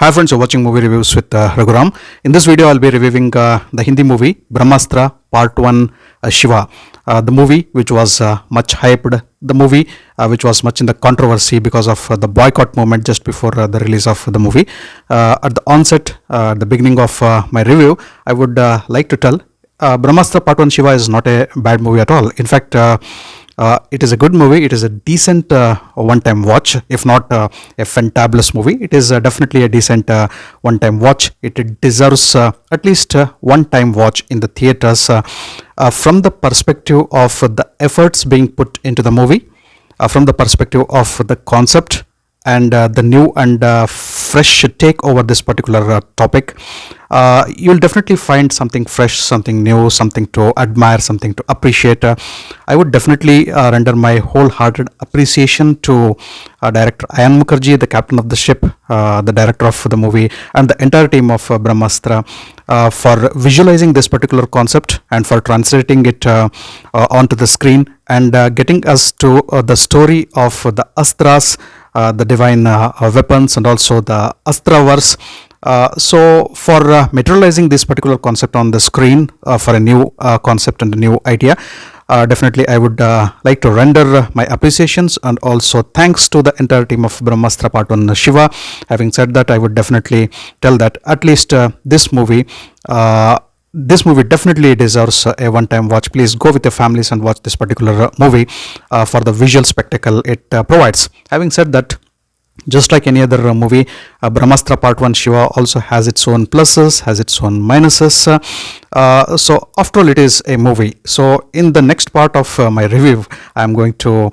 Hi friends, you're watching movie reviews with Raghuram. In this video, I'll be reviewing the Hindi movie Brahmastra Part 1 Shiva. The movie which was much hyped, the movie which was much in the controversy because of the boycott movement just before the release of the movie. At the onset, the beginning of my review, I would like to tell Brahmastra Part 1 Shiva is not a bad movie at all. In fact, it is a good movie. It is a decent one-time watch, if not a fantabulous movie. It is definitely a decent one-time watch. It deserves at least one-time watch in the theaters from the perspective of the efforts being put into the movie, from the perspective of the concept and the new and fresh take over this particular topic. You'll definitely find something fresh, something new, something to admire, something to appreciate. I would definitely render my wholehearted appreciation to director Ayan Mukherjee, the captain of the ship, the director of the movie, and the entire team of Brahmastra for visualizing this particular concept and for translating it onto the screen and getting us to the story of the Astras, the divine weapons, and also the Astraverse. So for materializing this particular concept on the screen for a new concept and a new idea, definitely I would like to render my appreciations and also thanks to the entire team of Brahmastra Part 1 Shiva. Having said that, I would definitely tell that at least this movie definitely deserves a one-time watch. Please go with your families and watch this particular movie for the visual spectacle it provides. Having said that, just like any other movie, Brahmastra Part 1 Shiva also has its own pluses, has its own minuses. So after all, it is a movie. So in the next part of my review, I am going to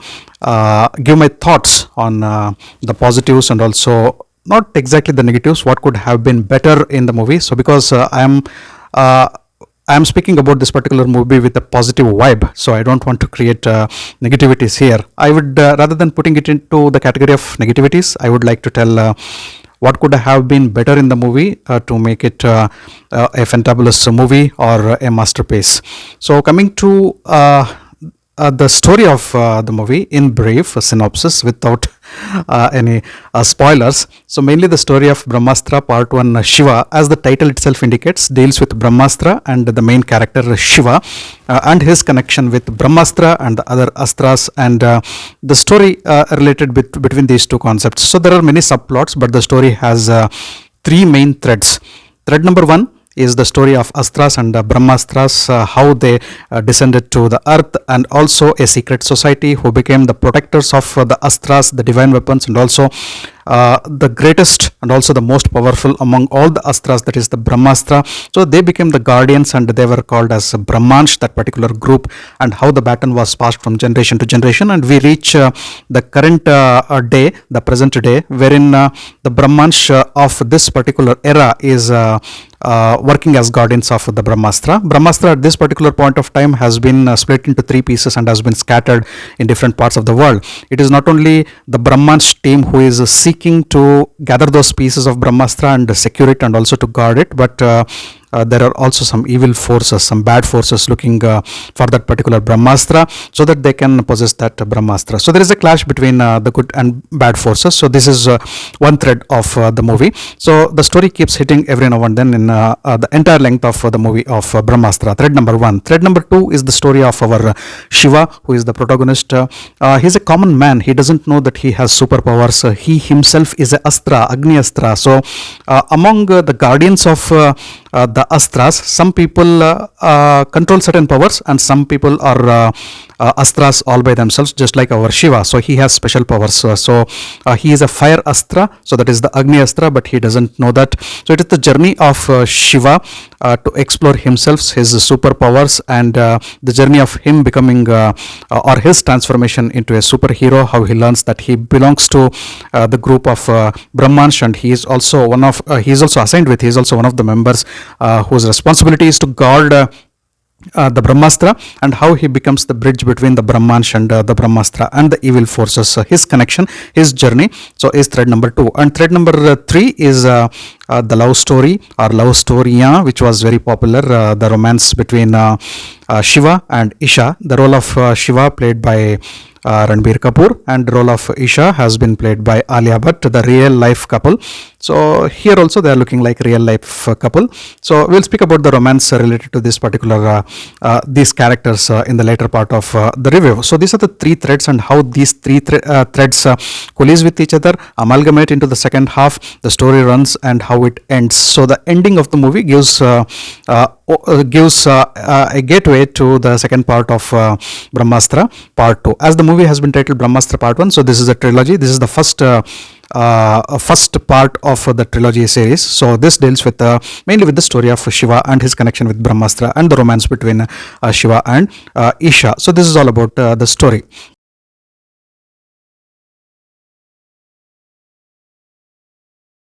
give my thoughts on the positives and also not exactly the negatives, what could have been better in the movie. So because I am speaking about this particular movie with a positive vibe, so I don't want to create negativities here. I would, rather than putting it into the category of negativities, I would like to tell what could have been better in the movie to make it a fantabulous movie or a masterpiece. So coming to the story of the movie in brief, a synopsis without any spoilers. So mainly the story of Brahmastra Part 1 Shiva, as the title itself indicates, deals with Brahmastra and the main character Shiva and his connection with Brahmastra and the other Astras, and the story related between these two concepts. So there are many subplots, but the story has three main threads. Thread number one is the story of Astras and Brahmastras, how they descended to the earth, and also a secret society who became the protectors of the Astras, the divine weapons, and also the greatest and also the most powerful among all the Astras, that is the Brahmastra. So they became the guardians and they were called as Brahmansh, that particular group, and how the baton was passed from generation to generation, and we reach the current day, the present day, wherein the Brahmansh of this particular era is working as guardians of the Brahmastra. Brahmastra at this particular point of time has been split into three pieces and has been scattered in different parts of the world. It is not only the Brahmansh team who is seeking to gather those pieces of Brahmastra and secure it and also to guard it, but there are also some evil forces, some bad forces looking for that particular Brahmastra so that they can possess that Brahmastra. So there is a clash between the good and bad forces. So this is one thread of the movie. So the story keeps hitting every now and then in the entire length of the movie of Brahmastra. Thread number one. Thread number two is the story of our Shiva, who is the protagonist. He's a common man. He doesn't know that he has superpowers. He himself is a Astra, Agni Astra. So among the guardians of the Astras, some people control certain powers and some people are Astras all by themselves, just like our Shiva. So he has special powers. So he is a fire Astra, so that is the Agni Astra, but he doesn't know that. So it is the journey of Shiva to explore himself, his superpowers, and the journey of him becoming or his transformation into a superhero, how he learns that he belongs to the group of Brahmansh, and he is also one of he is also one of the members whose responsibility is to guard the Brahmastra, and how he becomes the bridge between the Brahmansh and the Brahmastra and the evil forces. His connection, his journey, so is thread number two. And thread number three is the love story or love storia, which was very popular, the romance between Shiva and Isha. The role of Shiva, played by Ranbir Kapoor, and the role of Isha has been played by Alia Bhatt, the real life couple. So here also they are looking like real life couple. So we'll speak about the romance related to this particular these characters in the later part of the review. So these are the three threads, and how these three threads coalesce with each other, amalgamate into the second half, the story runs, and how it ends. So the ending of the movie gives a gateway to the second part of Brahmastra Part 2. As the movie has been titled Brahmastra Part 1, so this is a trilogy. This is the first part of the trilogy series. So this deals with mainly with the story of Shiva and his connection with Brahmastra, and the romance between Shiva and Isha. So this is all about the story.